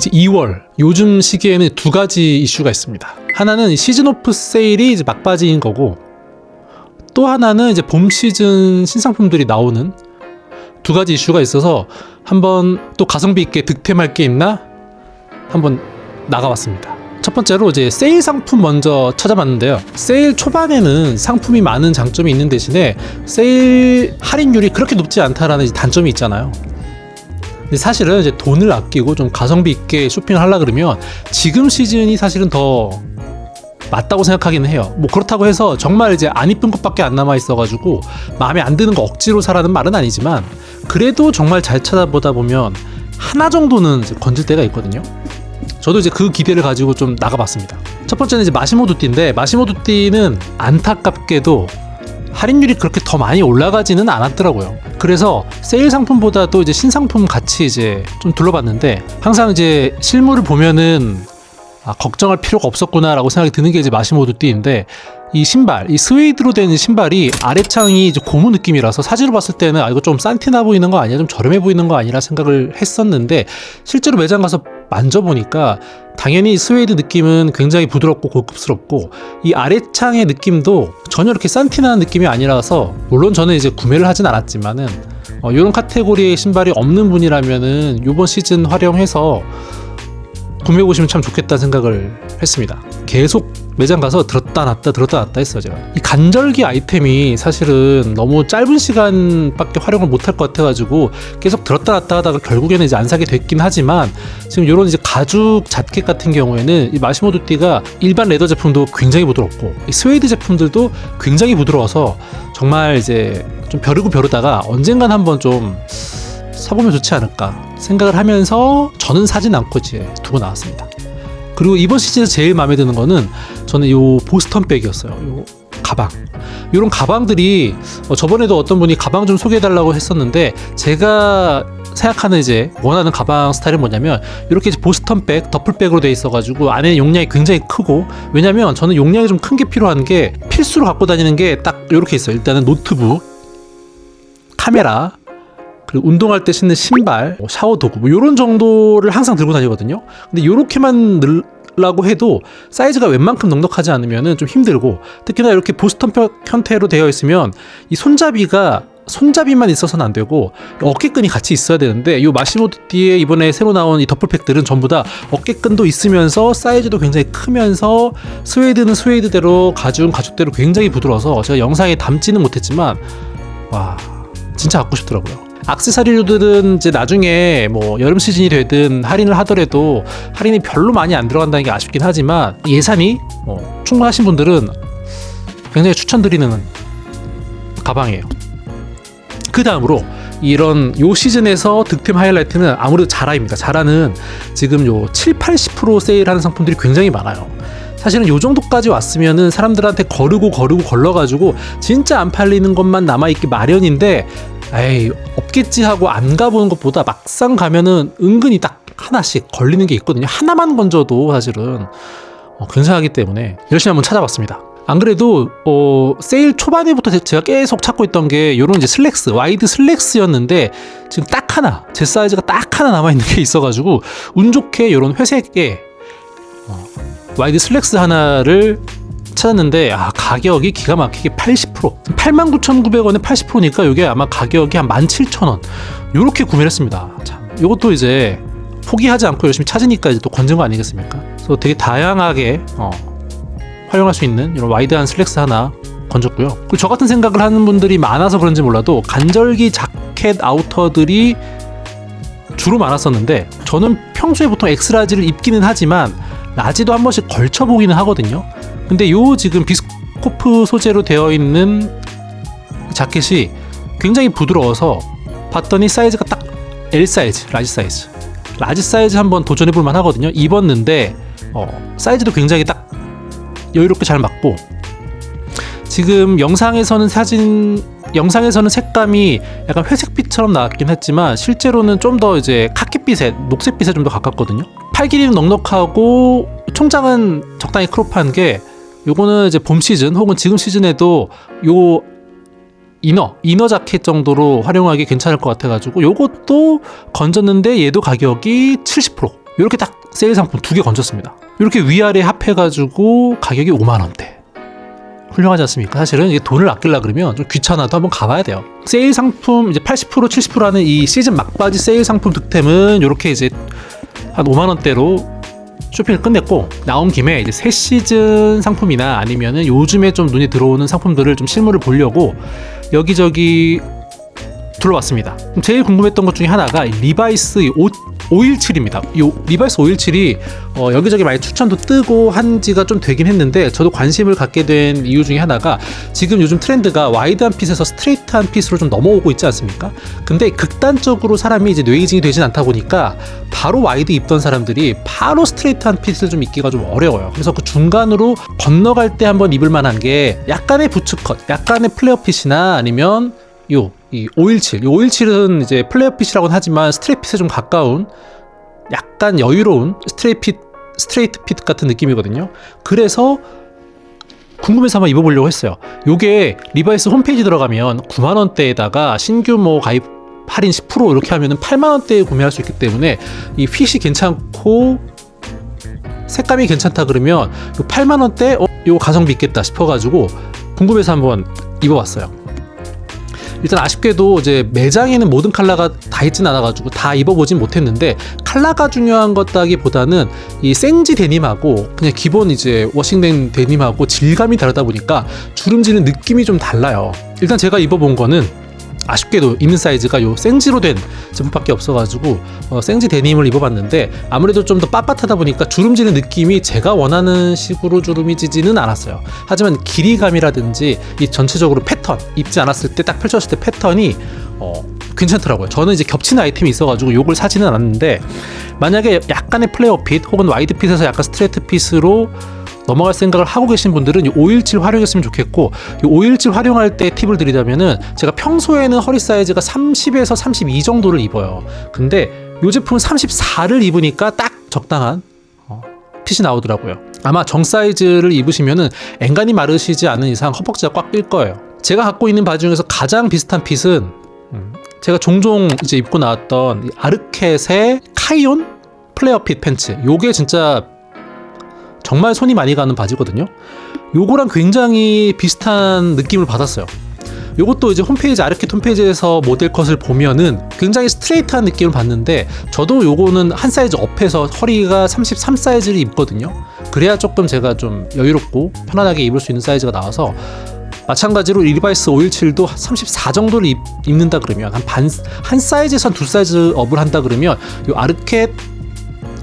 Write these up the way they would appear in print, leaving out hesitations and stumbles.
이제 2월 요즘 시기에는 두 가지 이슈가 있습니다. 하나는 시즌 오프 세일이 이제 막바지인 거고, 또 하나는 이제 봄 시즌 신상품들이 나오는 두 가지 이슈가 있어서 한번 또 가성비 있게 득템할 게 있나 한번 나가봤습니다. 첫 번째로 이제 세일 상품 먼저 찾아봤는데요. 세일 초반에는 상품이 많은 장점이 있는 대신에 세일 할인율이 그렇게 높지 않다라는 단점이 있잖아요. 근데 사실은 이제 돈을 아끼고 좀 가성비 있게 쇼핑을 하려 그러면 지금 시즌이 사실은 더 맞다고 생각하기는 해요. 뭐 그렇다고 해서 정말 이제 안 이쁜 것밖에 안 남아 있어가지고 마음에 안 드는 거 억지로 사라는 말은 아니지만, 그래도 정말 잘 찾아보다 보면 하나 정도는 이제 건질 때가 있거든요. 저도 이제 그 기대를 가지고 좀 나가봤습니다. 첫 번째는 이제 마시모 두띠인데, 마시모 두띠는 안타깝게도 할인율이 그렇게 더 많이 올라가지는 않았더라고요. 그래서 세일 상품보다도 이제 신상품 같이 이제 좀 둘러봤는데, 항상 이제 실물을 보면은 걱정할 필요가 없었구나라고 생각이 드는 게 이제 마시모 두띠인데, 이 신발, 이 스웨이드로 된 신발이 아래창이 이제 고무 느낌이라서 사진으로 봤을 때는 이거 좀 산티나 보이는 거 아니야, 좀 저렴해 보이는 거 아니라 생각을 했었는데, 실제로 매장 가서 만져보니까 당연히 스웨이드 느낌은 굉장히 부드럽고 고급스럽고, 이 아래창의 느낌도 전혀 이렇게 산티나는 느낌이 아니라서, 물론 저는 이제 구매를 하진 않았지만은 이런 카테고리의 신발이 없는 분이라면은 이번 시즌 활용해서 구매해 보시면 참 좋겠다는 생각을 했습니다. 계속 매장 가서 들었다 놨다 했어요. 제가 이 간절기 아이템이 사실은 너무 짧은 시간밖에 활용을 못할 것 같아가지고 계속 들었다 놨다 하다가 결국에는 이제 안 사게 됐긴 하지만, 지금 이런 이제 가죽 자켓 같은 경우에는 이 마시모 두띠가 일반 레더 제품도 굉장히 부드럽고 이 스웨이드 제품들도 굉장히 부드러워서 정말 이제 좀 벼르다가 언젠간 한번 좀 사보면 좋지 않을까 생각을 하면서 저는 사진 않고 이제 두고 나왔습니다. 그리고 이번 시즌에서 제일 마음에 드는 거는 저는 요 보스턴 백이었어요. 요 가방. 요런 가방들이 저번에도 어떤 분이 가방 좀 소개해달라고 했었는데, 제가 생각하는 이제 원하는 가방 스타일은 뭐냐면, 이렇게 이제 보스턴 백, 더플백으로 돼 있어가지고 안에 용량이 굉장히 크고, 왜냐면 저는 용량이 좀 큰 게 필요한 게, 필수로 갖고 다니는 게 딱 이렇게 있어요. 일단은 노트북, 카메라, 그리고 운동할 때 신는 신발, 샤워 도구, 뭐 이런 정도를 항상 들고 다니거든요. 근데 이렇게만 넣으려고 해도 사이즈가 웬만큼 넉넉하지 않으면 좀 힘들고, 특히나 이렇게 보스턴 형태로 되어 있으면 이 손잡이만 있어서는 안 되고 어깨끈이 같이 있어야 되는데, 이 마시모 두띠에 이번에 새로 나온 이 더플팩들은 전부 다 어깨끈도 있으면서 사이즈도 굉장히 크면서, 스웨이드는 스웨이드대로, 가죽은 가죽대로 굉장히 부드러워서 제가 영상에 담지는 못했지만 와, 진짜 갖고 싶더라고요. 액세서리들은 이제 나중에 뭐 여름 시즌이 되든 할인을 하더라도 할인이 별로 많이 안 들어간다는 게 아쉽긴 하지만, 예산이 충분하신 분들은 굉장히 추천드리는 가방이에요. 그 다음으로 이런 요 시즌에서 득템 하이라이트는 아무래도 자라입니다. 자라는 지금 요 7-80% 세일하는 상품들이 굉장히 많아요. 사실은 요 정도까지 왔으면은 사람들한테 걸러가지고 진짜 안 팔리는 것만 남아있기 마련인데, 에이 없겠지 하고 안 가보는 것보다 막상 가면은 은근히 딱 하나씩 걸리는 게 있거든요. 하나만 건져도 사실은 굉장하기 때문에 열심히 한번 찾아봤습니다. 안 그래도 세일 초반에부터 제가 계속 찾고 있던 게 요런 이제 슬랙스, 와이드 슬랙스였는데, 지금 딱 하나, 제 사이즈가 딱 하나 남아있는 게 있어가지고 운 좋게 요런 회색의 와이드 슬랙스 하나를 찾았는데, 가격이 기가 막히게 80%, 89,900원에 80%니까 이게 아마 가격이 한 17,000원 요렇게 구매를 했습니다. 참, 요것도 이제 포기하지 않고 열심히 찾으니까 이제 또 건진 거 아니겠습니까? 그래서 되게 다양하게 활용할 수 있는 이런 와이드한 슬랙스 하나 건졌고요. 그리고 저 같은 생각을 하는 분들이 많아서 그런지 몰라도 간절기 자켓 아우터들이 주로 많았었는데, 저는 평소에 보통 엑스라지를 입기는 하지만 라지도 한 번씩 걸쳐보기는 하거든요. 근데 요 지금 비스코프 소재로 되어 있는 자켓이 굉장히 부드러워서 봤더니 사이즈가 딱 L 사이즈, 라지 사이즈 한번 도전해볼 만 하거든요. 입었는데 사이즈도 굉장히 딱 여유롭게 잘 맞고, 지금 영상에서는 색감이 약간 회색빛처럼 나왔긴 했지만 실제로는 좀 더 이제 카키빛에, 녹색빛에 좀 더 가깝거든요. 팔 길이는 넉넉하고 총장은 적당히 크롭한 게, 요거는 이제 봄 시즌 혹은 지금 시즌에도 요 이너 자켓 정도로 활용하기 괜찮을 것 같아가지고 요것도 건졌는데, 얘도 가격이 70%, 이렇게 딱 세일 상품 2개 건졌습니다. 이렇게 위아래 합해가지고 가격이 5만원대. 훌륭하지 않습니까? 사실은 이게 돈을 아끼려고 그러면 좀 귀찮아도 한번 가봐야 돼요. 세일 상품 이제 80% 70% 하는 이 시즌 막바지 세일 상품 득템은 이렇게 이제 한 5만원대로 쇼핑을 끝냈고, 나온 김에 이제 새 시즌 상품이나 아니면은 요즘에 좀 눈에 들어오는 상품들을 좀 실물을 보려고 여기저기 둘러봤습니다. 제일 궁금했던 것 중에 하나가 리바이스 517입니다. 이 리바이스 517이 여기저기 많이 추천도 뜨고 한 지가 좀 되긴 했는데, 저도 관심을 갖게 된 이유 중에 하나가 지금 요즘 트렌드가 와이드한 핏에서 스트레이트한 핏으로 좀 넘어오고 있지 않습니까? 근데 극단적으로 사람이 이제 뇌이징이 되진 않다 보니까 바로 와이드 입던 사람들이 바로 스트레이트한 핏을 좀 입기가 좀 어려워요. 그래서 그 중간으로 건너갈 때 한번 입을 만한 게 약간의 부츠컷, 약간의 플레어 핏이나 아니면 이 517. 이 517은 이제 플레어 핏이라고는 하지만 스트레이트 핏에 좀 가까운 약간 여유로운 스트레이트 핏 같은 느낌이거든요. 그래서 궁금해서 한번 입어보려고 했어요. 요게 리바이스 홈페이지 들어가면 9만원대에다가 신규 뭐 가입 할인 10% 이렇게 하면은 8만원대에 구매할 수 있기 때문에 이 핏이 괜찮고 색감이 괜찮다 그러면 요 8만원대 요거 가성비 있겠다 싶어가지고 궁금해서 한번 입어봤어요. 일단 아쉽게도 이제 매장에는 모든 컬러가 다 있진 않아가지고 다 입어보진 못했는데, 컬러가 중요한 것다기보다는 이 생지 데님하고 그냥 기본 이제 워싱된 데님하고 질감이 다르다 보니까 주름지는 느낌이 좀 달라요. 일단 제가 입어본 거는 아쉽게도 있는 사이즈가 요 생지로 된 제품밖에 없어가지고 생지 데님을 입어봤는데, 아무래도 좀 더 빳빳하다 보니까 주름지는 느낌이 제가 원하는 식으로 주름이 지지는 않았어요. 하지만 길이감이라든지 이 전체적으로 패턴, 입지 않았을 때 딱 펼쳤을 때 패턴이 괜찮더라고요. 저는 이제 겹치는 아이템이 있어가지고 요걸 사지는 않았는데, 만약에 약간의 플레어 핏 혹은 와이드 핏에서 약간 스트레이트 핏으로 넘어갈 생각을 하고 계신 분들은 이 517 활용했으면 좋겠고, 이 517 활용할 때 팁을 드리자면은, 제가 평소에는 허리 사이즈가 30에서 32 정도를 입어요. 근데 이 제품은 34를 입으니까 딱 적당한 핏이 나오더라고요. 아마 정 사이즈를 입으시면은 앵간히 마르시지 않은 이상 허벅지가 꽉 낄 거예요. 제가 갖고 있는 바지 중에서 가장 비슷한 핏은 제가 종종 이제 입고 나왔던 이 아르켓의 카이온 플레어 핏 팬츠. 요게 진짜 정말 손이 많이 가는 바지거든요. 요거랑 굉장히 비슷한 느낌을 받았어요. 요것도 이제 홈페이지, 아르켓 홈페이지에서 모델 컷을 보면은 굉장히 스트레이트한 느낌을 받는데, 저도 요거는 한 사이즈 업해서 허리가 33 사이즈를 입거든요. 그래야 조금 제가 좀 여유롭고 편안하게 입을 수 있는 사이즈가 나와서, 마찬가지로 리바이스 517도 34 정도를 입는다 그러면 한 사이즈에서 두 사이즈 업을 한다 그러면 요 아르켓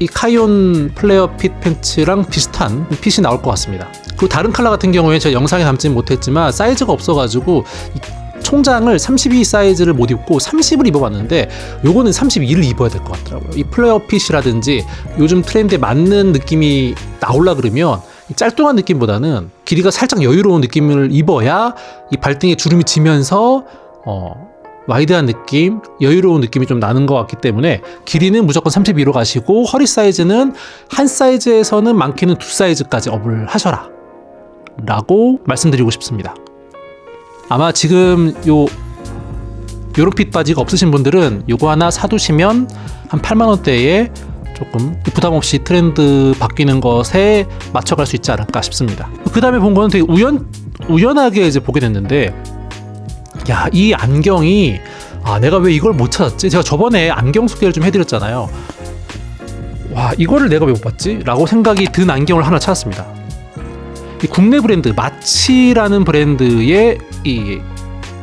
이 카이온 플레어 핏 팬츠랑 비슷한 핏이 나올 것 같습니다. 그리고 다른 컬러 같은 경우에 제가 영상에 담지는 못했지만 사이즈가 없어가지고 총장을 32 사이즈를 못 입고 30을 입어봤는데, 요거는 32를 입어야 될 것 같더라고요. 이 플레어 핏이라든지 요즘 트렌드에 맞는 느낌이 나오려 그러면 짤뚱한 느낌보다는 길이가 살짝 여유로운 느낌을 입어야 이 발등에 주름이 지면서 와이드한 느낌, 여유로운 느낌이 좀 나는 것 같기 때문에 길이는 무조건 32로 가시고, 허리 사이즈는 한 사이즈에서는 많게는 두 사이즈까지 업을 하셔라 라고 말씀드리고 싶습니다. 아마 지금 요런 핏 바지가 없으신 분들은 요거 하나 사두시면 한 8만원대에 조금 부담 없이 트렌드 바뀌는 것에 맞춰갈 수 있지 않을까 싶습니다. 그 다음에 본 거는 되게 우연하게 이제 보게 됐는데, 야, 이 안경이 내가 왜 이걸 못 찾았지? 제가 저번에 안경 소개를 좀 해드렸잖아요. 와, 이거를 내가 왜 못 봤지? 라고 생각이 든 안경을 하나 찾았습니다. 이 국내 브랜드 마치라는 브랜드의 이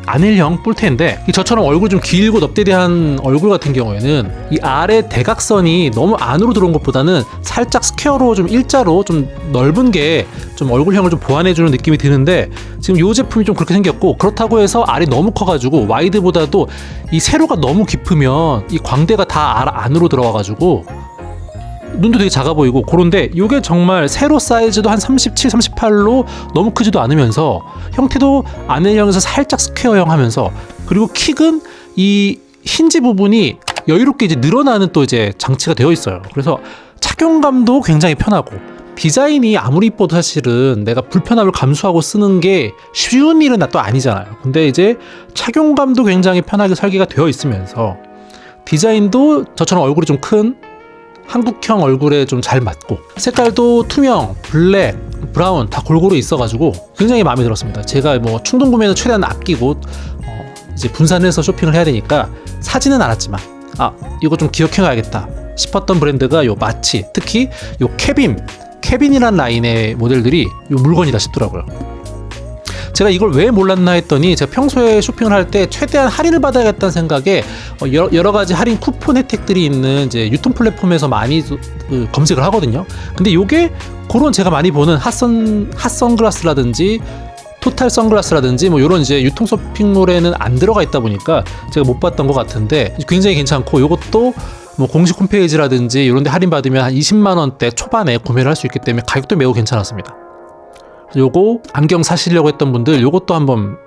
아넬형 뿔테인데, 저처럼 얼굴 좀 길고 넙대대한 얼굴 같은 경우에는 이 아래 대각선이 너무 안으로 들어온 것보다는 살짝 스퀘어로 좀 일자로 좀 넓은 게 좀 얼굴형을 좀 보완해주는 느낌이 드는데, 지금 이 제품이 좀 그렇게 생겼고, 그렇다고 해서 알이 너무 커가지고 와이드보다도 이 세로가 너무 깊으면 이 광대가 다 알 안으로 들어와가지고 눈도 되게 작아 보이고 그런데, 이게 정말 세로 사이즈도 한 37, 38로 너무 크지도 않으면서 형태도 아넬형에서 살짝 스퀘어형 하면서, 그리고 킥은 이 힌지 부분이 여유롭게 이제 늘어나는 또 이제 장치가 되어 있어요. 그래서 착용감도 굉장히 편하고, 디자인이 아무리 이뻐도 사실은 내가 불편함을 감수하고 쓰는 게 쉬운 일은 또 아니잖아요. 근데 이제 착용감도 굉장히 편하게 설계가 되어 있으면서, 디자인도 저처럼 얼굴이 좀 큰 한국형 얼굴에 좀 잘 맞고 색깔도 투명, 블랙, 브라운 다 골고루 있어가지고 굉장히 마음에 들었습니다. 제가 뭐 충동 구매는 최대한 아끼고 이제 분산해서 쇼핑을 해야 되니까 사지는 않았지만 이거 좀 기억해놔야겠다 싶었던 브랜드가 요 마치, 특히 요 케빈이란 라인의 모델들이 요 물건이다 싶더라고요. 제가 이걸 왜 몰랐나 했더니 제가 평소에 쇼핑을 할 때 최대한 할인을 받아야겠다는 생각에 여러 가지 할인 쿠폰 혜택들이 있는 이제 유통 플랫폼에서 많이 검색을 하거든요. 근데 요게 그런 제가 많이 보는 핫선글라스라든지 토탈 선글라스라든지 뭐 이런 이제 유통 쇼핑몰에는 안 들어가 있다 보니까 제가 못 봤던 것 같은데 굉장히 괜찮고, 요것도 뭐 공식 홈페이지라든지 이런 데 할인 받으면 한 20만 원대 초반에 구매를 할 수 있기 때문에 가격도 매우 괜찮았습니다. 요거 안경 사시려고 했던 분들 요것도 한번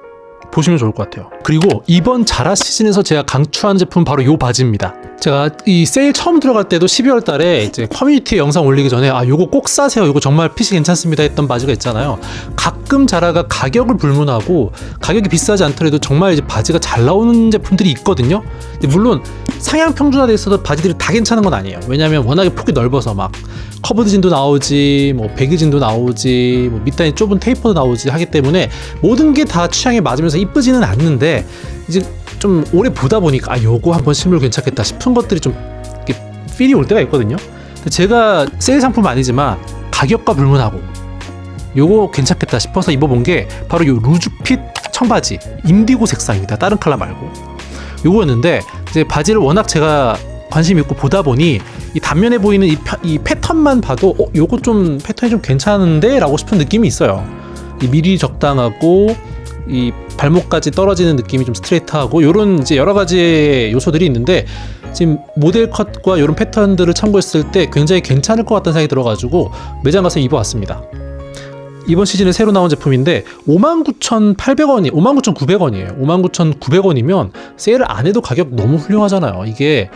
보시면 좋을 것 같아요. 그리고 이번 자라 시즌에서 제가 강추한 제품 바로 요 바지입니다. 제가 이 세일 처음 들어갈 때도 12월 달에 이제 커뮤니티에 영상 올리기 전에 요거 꼭 사세요, 요거 정말 핏이 괜찮습니다 했던 바지가 있잖아요. 가끔 자라가 가격을 불문하고 가격이 비싸지 않더라도 정말 이제 바지가 잘 나오는 제품들이 있거든요. 물론 상향 평준화돼 있어도 바지들이 다 괜찮은 건 아니에요. 왜냐면 워낙에 폭이 넓어서 막 커브드 진도 나오지, 뭐 배기 진도 나오지, 뭐 밑단이 좁은 테이퍼도 나오지 하기 때문에 모든 게 다 취향에 맞으면서 이쁘지는 않는데, 이제 좀 오래 보다 보니까 요거 한번 실물 괜찮겠다 싶은 것들이 좀 이렇게 필이 올 때가 있거든요. 근데 제가 세일 상품 아니지만 가격과 불문하고 요거 괜찮겠다 싶어서 입어본 게 바로 요 루즈핏 청바지 인디고 색상입니다. 다른 컬러 말고 요거였는데, 이제 바지를 워낙 제가 관심 있고 보다 보니 이 단면에 보이는 이 패턴만 봐도 요거 좀 패턴이 좀 괜찮은데 라고 싶은 느낌이 있어요. 이 미리 적당하고 이 발목까지 떨어지는 느낌이 좀 스트레이트하고 요런 이제 여러 가지 요소들이 있는데, 지금 모델 컷과 이런 패턴들을 참고했을 때 굉장히 괜찮을 것 같다는 생각이 들어가지고 매장 가서 입어왔습니다. 이번 시즌에 새로 나온 제품인데 59,800원이 59,900원이에요. 59,900원이면 세일을 안 해도 가격 너무 훌륭하잖아요. 이게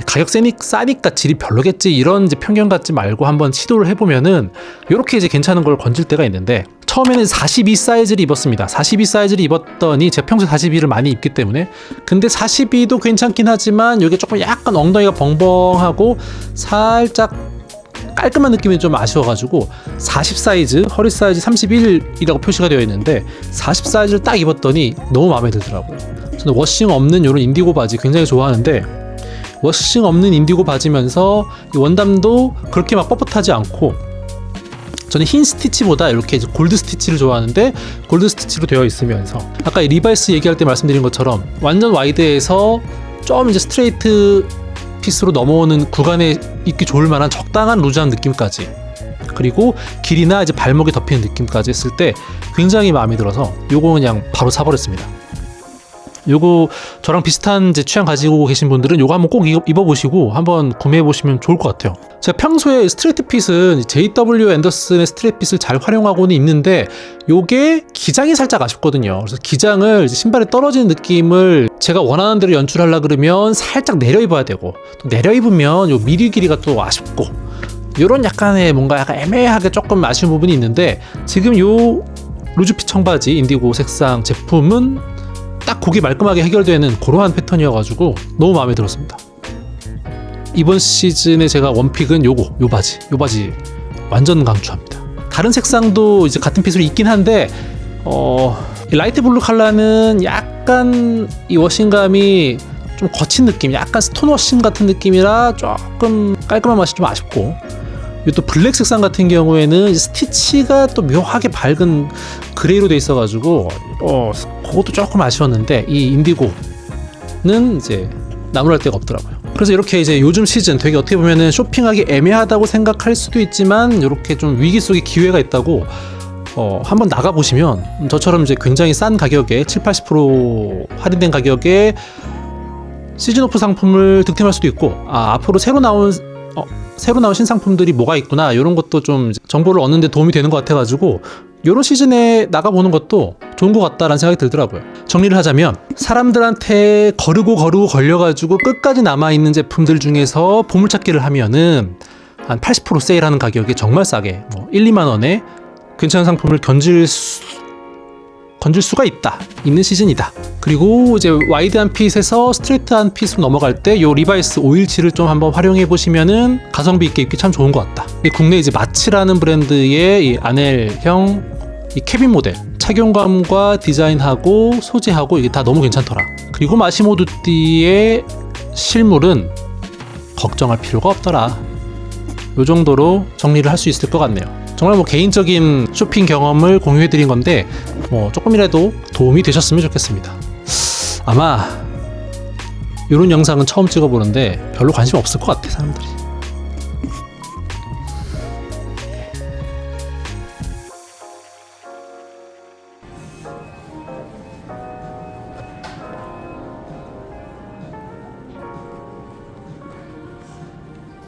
가격 싸니까 질이 별로겠지 이런 이제 편견 갖지 말고 한번 시도를 해보면은 이렇게 이제 괜찮은 걸 건질 때가 있는데, 처음에는 42 사이즈를 입었습니다. 42 사이즈를 입었더니 제가 평소에 42를 많이 입기 때문에, 근데 42도 괜찮긴 하지만 이게 조금 약간 엉덩이가 벙벙하고 살짝 깔끔한 느낌이 좀 아쉬워가지고 40 사이즈, 허리 사이즈 31이라고 표시가 되어 있는데 40 사이즈를 딱 입었더니 너무 마음에 들더라고요. 저는 워싱 없는 이런 인디고 바지 굉장히 좋아하는데, 워싱 없는 인디고 바지면서 이 원단도 그렇게 막 뻣뻣하지 않고, 저는 흰 스티치보다 이렇게 이제 골드 스티치를 좋아하는데 골드 스티치로 되어 있으면서, 아까 이 리바이스 얘기할 때 말씀드린 것처럼 완전 와이드에서 좀 이제 스트레이트 핏으로 넘어오는 구간에 입기 좋을 만한 적당한 루즈한 느낌까지, 그리고 길이나 이제 발목에 덮이는 느낌까지 했을 때 굉장히 마음에 들어서 요거 그냥 바로 사버렸습니다. 요거 저랑 비슷한 이제 취향 가지고 계신 분들은 요거 한번 꼭 입어보시고 한번 구매해보시면 좋을 것 같아요. 제가 평소에 스트레이트 핏은 JW 앤더슨의 스트레이트 핏을 잘 활용하고는 있는데 요게 기장이 살짝 아쉽거든요. 그래서 기장을 이제 신발에 떨어지는 느낌을 제가 원하는 대로 연출하려 그러면 살짝 내려 입어야 되고, 또 내려 입으면 요 미리 길이가 또 아쉽고, 요런 약간의 뭔가 약간 애매하게 조금 아쉬운 부분이 있는데, 지금 요 루즈핏 청바지 인디고 색상 제품은 딱 고기 말끔하게 해결되는 그러한 패턴이어가지고 너무 마음에 들었습니다. 이번 시즌에 제가 원픽은 요 바지 완전 강추합니다. 다른 색상도 이제 같은 핏으로 있긴 한데 라이트 블루 컬러는 약간 이 워싱감이 좀 거친 느낌, 약간 스톤 워싱 같은 느낌이라 조금 깔끔한 맛이 좀 아쉽고, 또 블랙 색상 같은 경우에는 스티치가 또 묘하게 밝은 그레이로 돼 있어가지고 그것도 조금 아쉬웠는데, 이 인디고는 이제 나무랄 데가 없더라고요. 그래서 이렇게 이제 요즘 시즌 되게 어떻게 보면은 쇼핑하기 애매하다고 생각할 수도 있지만 이렇게 좀 위기 속에 기회가 있다고 한번 나가보시면 저처럼 이제 굉장히 싼 가격에 70-80% 할인된 가격에 시즌 오프 상품을 득템할 수도 있고, 앞으로 새로 나온 신상품들이 뭐가 있구나 이런 것도 좀 정보를 얻는 데 도움이 되는 것 같아가지고 이런 시즌에 나가보는 것도 좋은 것 같다라는 생각이 들더라고요. 정리를 하자면 사람들한테 거르고 걸려가지고 끝까지 남아있는 제품들 중에서 보물찾기를 하면은 한 80% 세일하는 가격에 정말 싸게 1-2만 원에 괜찮은 상품을 건질 수가 있는 시즌이다. 그리고 이제 와이드한 핏에서 스트레이트한 핏으로 넘어갈 때 요 리바이스 517을 좀 한번 활용해 보시면은 가성비 있게 입기 참 좋은 것 같다. 국내 이제 마치라는 브랜드의 이 아넬형 이 캐빈 모델 착용감과 디자인하고 소재하고 이게 다 너무 괜찮더라. 그리고 마시모두띠의 실물은 걱정할 필요가 없더라. 요 정도로 정리를 할 수 있을 것 같네요. 정말 뭐 개인적인 쇼핑 경험을 공유해 드린 건데 뭐 조금이라도 도움이 되셨으면 좋겠습니다. 아마 이런 영상은 처음 찍어보는데 별로 관심 없을 것 같아 사람들이.